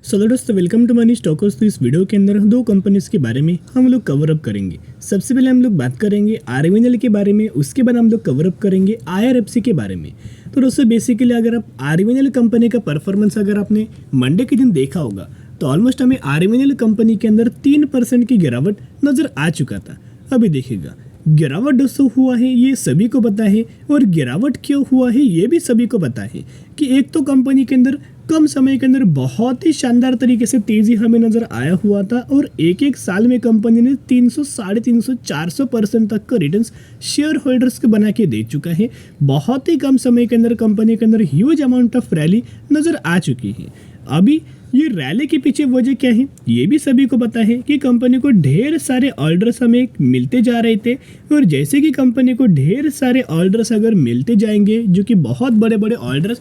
सो दोस्तों welcome to money stalkers. तो इस वीडियो के अंदर दो कंपनीज के बारे में हम लोग कवर अप करेंगे। सबसे पहले हम लोग बात करेंगे आरवीएनएल के बारे में, उसके बाद हम लोग कवर अप करेंगे आईआरएफसी के बारे में। तो दोस्तों बेसिकली अगर आप आरवीएनएल कंपनी का परफॉर्मेंस अगर आपने मंडे के दिन देखा होगा तो ऑलमोस्ट हमें आरवीएनएल कंपनी के अंदर 3% की गिरावट नजर आ चुका था। अभी देखिएगा गिरावट दोस्तों हुआ है ये सभी को पता है, और गिरावट क्यों हुआ है ये भी सभी को पता है कि एक तो कंपनी के अंदर कम समय के अंदर बहुत ही शानदार तरीके से तेजी हमें नजर आया हुआ था, और एक एक साल में कंपनी ने 300, 350, 400% तक का रिटर्न्स शेयर होल्डर्स को बना के दे चुका है। बहुत ही कम समय के अंदर कंपनी के अंदर ह्यूज अमाउंट ऑफ रैली नजर आ चुकी है। अभी ये रैली के पीछे वजह क्या है ये भी सभी को पता है कि कंपनी को ढेर सारे ऑर्डर्स हमें मिलते जा रहे थे, और जैसे कि कंपनी को ढेर सारे ऑर्डर्स अगर मिलते जाएंगे जो कि बहुत बड़े बड़े ऑर्डर्स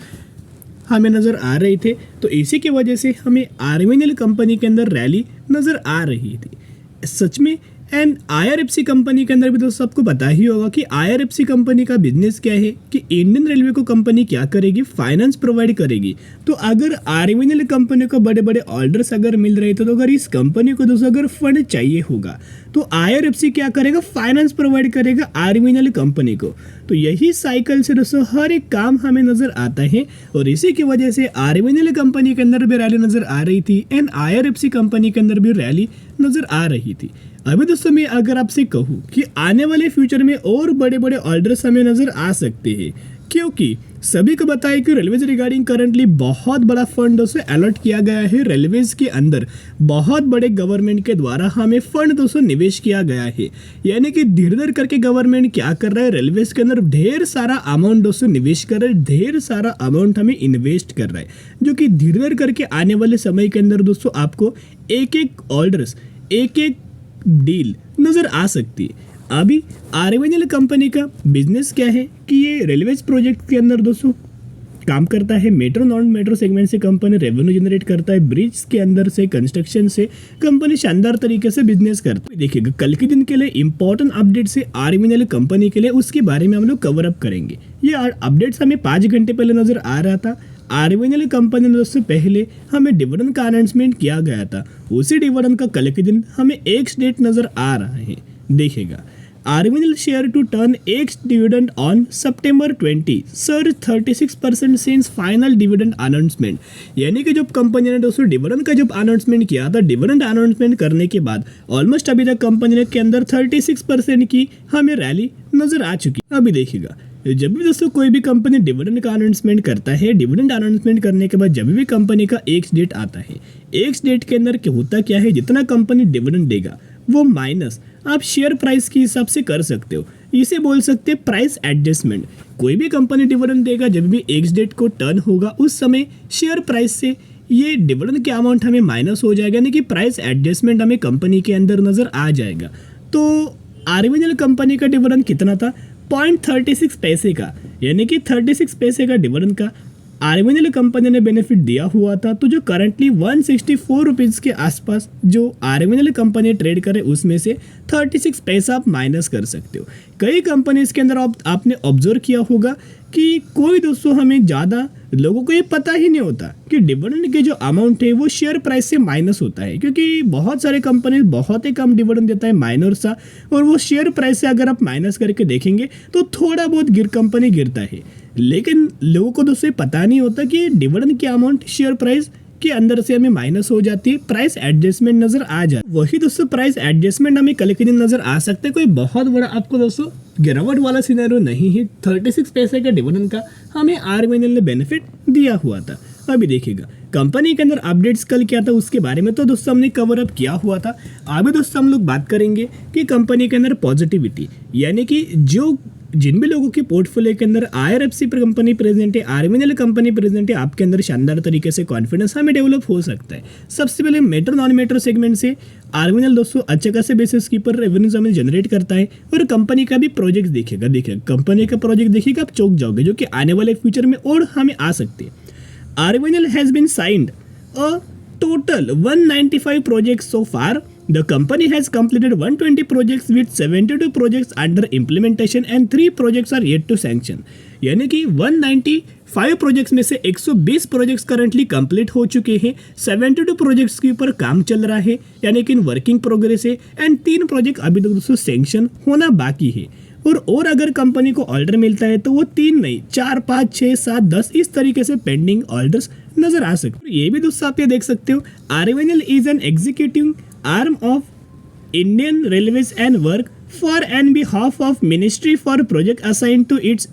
हमें नज़र आ रहे थे, तो इसी की वजह से हमें आरवीएनएल कंपनी के अंदर रैली नज़र आ रही थी सच में। एंड आईआरएफसी कंपनी के अंदर भी दोस्तों सबको पता ही होगा कि आईआरएफसी कंपनी का बिजनेस क्या है, कि इंडियन रेलवे को कंपनी क्या करेगी, फाइनेंस प्रोवाइड करेगी। तो अगर आरवीएनएल कंपनी को बड़े बड़े ऑर्डर्स अगर मिल रहे थे, तो अगर इस कंपनी को दोस्तों अगर फंड चाहिए होगा तो आईआरएफसी क्या करेगा, फाइनेंस प्रोवाइड करेगा आरवीएनएल कंपनी को। तो यही साइकिल से दोस्तों हर एक काम हमें नजर आता है, और इसी की वजह से आरवीएनएल कंपनी के अंदर भी रैली नजर आ रही थी, एंड आईआरएफसी कंपनी के अंदर भी रैली नजर आ रही थी। अभी दोस्तों मैं अगर आपसे कहूँ कि आने वाले फ्यूचर में और बड़े बड़े ऑर्डर्स हमें नजर आ सकते हैं, क्योंकि सभी को बताया कि रेलवेज रिगार्डिंग करंटली बहुत बड़ा फंड से अलॉट किया गया है। रेलवेज के अंदर बहुत बड़े गवर्नमेंट के द्वारा हमें फंड दोस्तों निवेश किया गया है, यानी कि धीरे धीरे करके गवर्नमेंट क्या कर रहा है, रेलवेज के अंदर ढेर सारा अमाउंट दोस्तों निवेश कर रहा है, ढेर सारा अमाउंट हमें इन्वेस्ट कर रहा है, जो कि धीरे धीरे करके आने वाले समय के अंदर दोस्तों आपको एक एक ऑर्डर्स, एक एक डील नजर आ सकती है। अभी आरवीएनएल कंपनी का बिजनेस क्या है कि ये रेलवेज प्रोजेक्ट के अंदर दोस्तों काम करता है। मेट्रो नॉन मेट्रो सेगमेंट से कंपनी रेवेन्यू जनरेट करता है, ब्रिज के अंदर से, कंस्ट्रक्शन से कंपनी शानदार तरीके से बिजनेस करता है। देखिएगा कल के दिन के लिए इंपॉर्टेंट अपडेट से आरवीएनएल कंपनी के लिए, उसके बारे में हम लोग कवर अप करेंगे। ये अपडेट्स हमें 5 घंटे पहले नजर आ रहा था। आरवीएनएल कंपनी ने दोस्तों पहले हमें डिविडेंड का अनाउंसमेंट किया गया था, उसी डिविडेंड का कल के दिन हमें एक्स डेट नजर आ रहा है। देखिएगा RVNL share to turn ex dividend on September 20 surge 36% since final dividend announcement. यानी कि जब कंपनी ने दोस्तों डिविडेंड का जब अनाउंसमेंट किया था, डिविडेंड अनाउंसमेंट करने के बाद ऑलमोस्ट अभी तक कंपनी के अंदर 36% की हमें रैली नजर आ चुकी। अभी देखिएगा जब भी दोस्तों कोई भी कंपनी डिविडेंड का अनाउंसमेंट करता है, डिविडेंड अनाउंसमेंट करने के बाद जब भी कंपनी का एक्स डेट आता है, एक्स डेट के अंदर होता क्या है, जितना कंपनी डिविडेंड देगा वो माइनस आप शेयर प्राइस के हिसाब से कर सकते हो। इसे बोल सकते हैं प्राइस एडजस्टमेंट। कोई भी कंपनी डिविडेंड देगा, जब भी एक्स डेट को टर्न होगा उस समय शेयर प्राइस से ये डिविडेंड के अमाउंट हमें माइनस हो जाएगा, यानी कि प्राइस एडजस्टमेंट हमें कंपनी के अंदर नजर आ जाएगा। तो आरवीएनएल कंपनी का डिविडेंड कितना था, 0.36 पैसे का, यानी कि 36 पैसे का डिविडेंड का आरवीएनएल कंपनी ने बेनिफिट दिया हुआ था। तो जो करंटली 164 रुपीज़ के आसपास जो आरवीएनएल कंपनी ट्रेड करे, उसमें से 36 पैसा आप माइनस कर सकते हो। कई कंपनीज के अंदर आपने ऑब्जर्व किया होगा कि कोई दोस्तों हमें ज़्यादा लोगों को ये पता ही नहीं होता कि डिविडेंड के जो अमाउंट है वो शेयर प्राइस से माइनस होता है, क्योंकि बहुत सारे कंपनी बहुत ही कम डिविडेंड देता है माइनर सा, और वो शेयर प्राइस से अगर आप माइनस करके देखेंगे तो थोड़ा बहुत कंपनी गिरता है। लेकिन लोगों को दोस्तों पता नहीं होता कि डिविडेंड की अमाउंट शेयर प्राइस के अंदर से हमें माइनस हो जाती है, प्राइस एडजस्टमेंट नजर आ जाए। वही दोस्तों प्राइस एडजस्टमेंट हमें कल के दिन नजर आ सकते हैं। कोई बहुत बड़ा आपको दोस्तों गिरावट वाला सिनेरियो नहीं है। 36 पैसे का डिविडेंड का हमें आरवीएनएल ने बेनिफिट दिया हुआ था। अभी देखिएगा कंपनी के अंदर अपडेट्स कल क्या था उसके बारे में तो दोस्तों हमने कवर अप किया हुआ था। अभी दोस्तों हम लोग बात करेंगे कि कंपनी के अंदर पॉजिटिविटी, यानी कि जिन भी लोगों के पोर्टफोलियो के अंदर आईआरएफसी कंपनी प्रेजेंट है, आरवीएनएल कंपनी प्रेजेंट है, आपके अंदर शानदार तरीके से कॉन्फिडेंस हमें डेवलप हो सकता है। सबसे पहले मेट्रो नॉन मेट्रो सेगमेंट से आरवीएनएल दोस्तों अच्छे खासे बेसिस के ऊपर रेवेन्यूज हमें जनरेट करता है, और कंपनी का भी प्रोजेक्ट देखिएगा कंपनी का प्रोजेक्ट देखिएगा आप चौंक जाओगे, जो कि आने वाले फ्यूचर में और हमें आ सकते हैं। RVNL has been signed a total 195 projects so far The company has completed 120 projects with 72 projects under implementation and 3 projects are yet to sanction. यानी कि 195 प्रोजेक्ट्स में से 120 प्रोजेक्ट्स करंटली कंप्लीट हो चुके हैं, 72 प्रोजेक्ट्स के ऊपर काम चल रहा है यानी कि इन वर्किंग प्रोग्रेस है एंड 3 प्रोजेक्ट अभी तक दोस्तों सैंक्शन होना बाकी है। और अगर कंपनी को ऑर्डर मिलता है तो वो 3 नहीं 4, 5, 6, 7, 10 इस तरीके से पेंडिंग ऑर्डर्स नजर आ सकते हैं। ये भी दोस्तों आप ये देख सकते हो, RVNL is an executive arm of Indian Railways and work for and behalf of Ministry for project assigned to its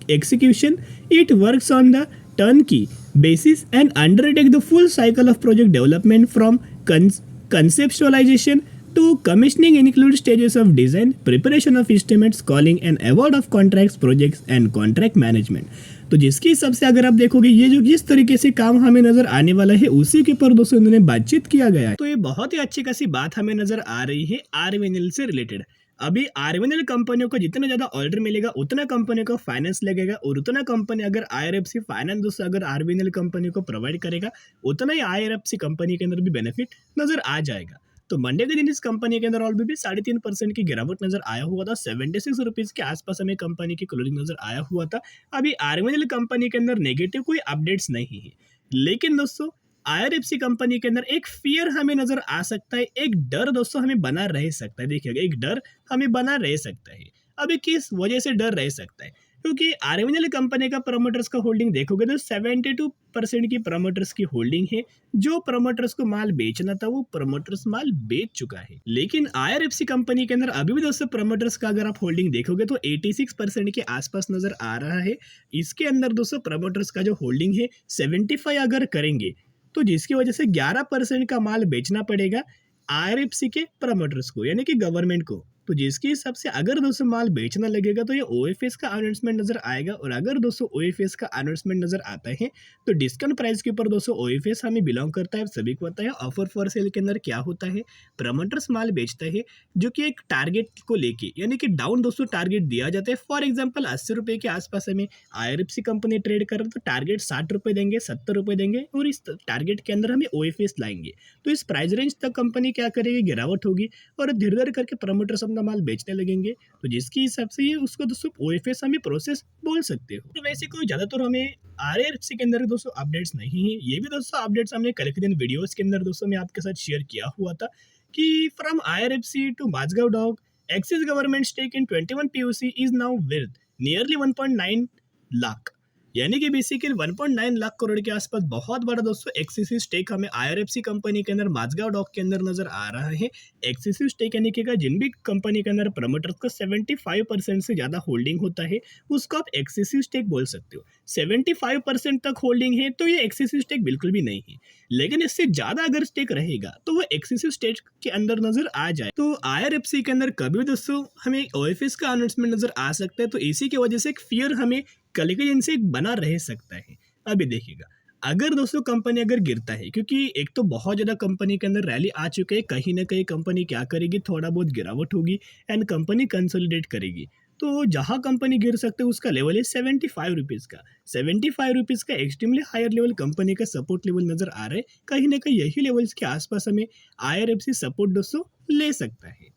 execution. It works on the turnkey basis and undertake the full cycle of project development from conceptualization to commissioning, include stages of design, preparation of estimates, calling and award of contracts, projects and contract management. तो जिसके हिसाब से अगर आप देखोगे ये जो जिस तरीके से काम हमें नजर आने वाला है उसी के ऊपर दोस्तों इन्होंने बातचीत किया गया है। तो ये बहुत ही अच्छी खासी बात हमें नजर आ रही है RVNL से रिलेटेड। अभी RVNL कंपनियों को जितना ज्यादा ऑर्डर मिलेगा उतना कंपनी को फाइनेंस लगेगा और उतना कंपनी अगर IRFC फाइनेंस दोस्तों अगर RVNL कंपनी को प्रोवाइड करेगा उतना ही IRFC कंपनी के अंदर भी बेनिफिट नजर आ जाएगा। तो मंडे के दिन इस कंपनी के अंदर ऑलरेडी भी 3.5% की गिरावट नजर आया हुआ था, 76 रुपीज के आसपास हमें कंपनी की क्लोजिंग नजर आया हुआ था। अभी RVNL कंपनी के अंदर नेगेटिव कोई अपडेट्स नहीं है, लेकिन दोस्तों IRFC कंपनी के अंदर एक फियर हमें नजर आ सकता है, एक डर दोस्तों हमें बना रह सकता है। देखिएगा एक डर हमें बना रह सकता है। अभी किस वजह से डर रह सकता है, क्योंकि RVNL कंपनी का प्रमोटर्स का होल्डिंग देखोगे तो 72% की प्रमोटर्स की होल्डिंग है। जो प्रमोटर्स को माल बेचना था वो प्रमोटर्स माल बेच चुका है, लेकिन IRFC कंपनी के अंदर अभी भी दोस्तों प्रमोटर्स का अगर आप होल्डिंग देखोगे तो 86% के आसपास नजर आ रहा है। इसके अंदर दोस्तों प्रमोटर्स का जो होल्डिंग है 75 अगर करेंगे तो जिसकी वजह से 11% का माल बेचना पड़ेगा IRFC के प्रमोटर्स को यानी कि गवर्नमेंट को। तो जिसके हिसाब से अगर दोस्तों माल बेचना लगेगा तो ये OFS का अनाउंसमेंट नजर आएगा, और अगर दोस्तों OFS का अनाउंसमेंट नजर आता है तो डिस्काउंट प्राइस के ऊपर दोस्तों OFS हमें बिलोंग करता है, सभी को पता है। ऑफर फॉर सेल के अंदर क्या होता है, प्रमोटर्स माल बेचता है जो कि एक टारगेट को लेके यानी कि डाउन दोस्तों टारगेट दिया जाता है। फॉर एग्जाम्पल 80 रुपये के आसपास हमें IRFC कंपनी ट्रेड कर रहे तो टारगेट 60 रुपये देंगे, 70 रुपये देंगे और इस टारगेट के अंदर हमें OFS लाएंगे। तो इस प्राइस रेंज तक कंपनी क्या करेगी, गिरावट होगी और धीरे धीरे करके प्रमोटर्स अपना माल बेचने लगेंगे। तो जिसके हिसाब से ये उसको दोस्तों OFS हमें प्रोसेस बोल सकते हो। तो वैसे कोई ज़्यादातर हमें IRFC के अंदर दोस्तों अपडेट्स नहीं है। ये भी दोस्तों अपडेट्स हमने कल के दिन वीडियोस के अंदर दोस्तों मैं आपके साथ शेयर किया हुआ था कि from IRFC to Mazagon dock axis government stake in 21 POC is now worth nearly 1.9 lakh, यानी कि बेसिकली 1.9 लाख करोड़ के आसपास बहुत बड़ा दोस्तों एक्सेसिव स्टेक हमें IRFC कंपनी के अंदर माझगांव डॉक के अंदर नजर आ रहा है। एक्सेसिव स्टेक यानी कि जिन भी कंपनी के अंदर प्रमोटर्स का 75% से ज़्यादा होल्डिंग होता है उसको आप एक्सेसिव स्टेक बोल सकते हो। 75% तक होल्डिंग है तो ये एक्सेसिव स्टेक बिल्कुल भी नहीं है, लेकिन इससे ज़्यादा अगर स्टेक रहेगा तो वो एक्सेसिव स्टेक के अंदर नजर आ जाए। तो IRFC के अंदर कभी भी दोस्तों हमें OFS का अनाउंसमेंट नजर आ सकता है, तो इसी की वजह से एक फियर हमें कल के दिन से बना रह सकता है। अभी देखिएगा अगर दोस्तों कंपनी अगर गिरता है, क्योंकि एक तो बहुत ज़्यादा कंपनी के अंदर रैली आ चुके हैं, कहीं ना कहीं कंपनी क्या करेगी, थोड़ा बहुत गिरावट होगी एंड कंपनी कंसोलिडेट करेगी। तो जहाँ कंपनी गिर सकते है उसका लेवल है 75 रुपीज़ का। 75 रुपीज़ का एक्सट्रीमली हायर लेवल कंपनी का सपोर्ट लेवल नज़र आ रहा है। कहीं ना कहीं यही लेवल्स के आसपास हमें IRFC सपोर्ट दोस्तों ले सकता है।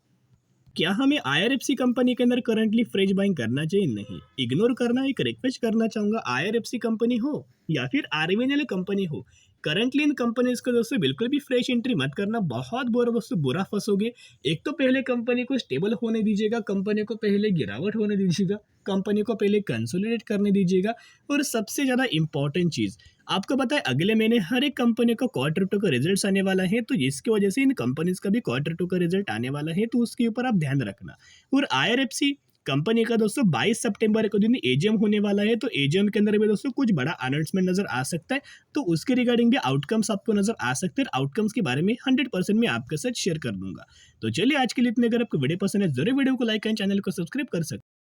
क्या हमें IRFC कंपनी के अंदर करंटली फ्रेश बाइंग करना चाहिए? नहीं, इग्नोर करना। एक रिक्वेस्ट करना चाहूँगा, IRFC कंपनी हो या फिर RVNL कंपनी हो, करंटली इन कंपनीज को दोस्तों बिल्कुल भी फ्रेश एंट्री मत करना, बहुत बुरा दोस्तों बुरा फंसोगे। एक तो पहले कंपनी को स्टेबल होने दीजिएगा, कंपनी को पहले गिरावट होने दीजिएगा, कंपनी को पहले कंसोलिडेट करने दीजिएगा। और सबसे ज़्यादा इंपॉर्टेंट चीज़ आपको पता है अगले महीने हर एक कंपनी का क्वार्टर टू का रिजल्ट्स आने वाला है, तो जिसकी वजह से इन कंपनीज का भी क्वार्टर टू का रिजल्ट आने वाला है, तो उसके ऊपर आप ध्यान रखना। और IRFC कंपनी का दोस्तों 22 सितंबर को दिन AGM होने वाला है, तो AGM के अंदर भी दोस्तों कुछ बड़ा अनाउंसमेंट नजर आ सकता है, तो उसके रिगार्डिंग भी आउटकम्स आपको नजर आ सकते हैं। आउटकम्स के बारे में 100% मैं आपके साथ शेयर कर दूंगा। तो चलिए आज के लिए इतने। अगर आपको वीडियो पसंद है जरूर वीडियो को लाइक एंड चैनल को सब्सक्राइब कर सकते हैं।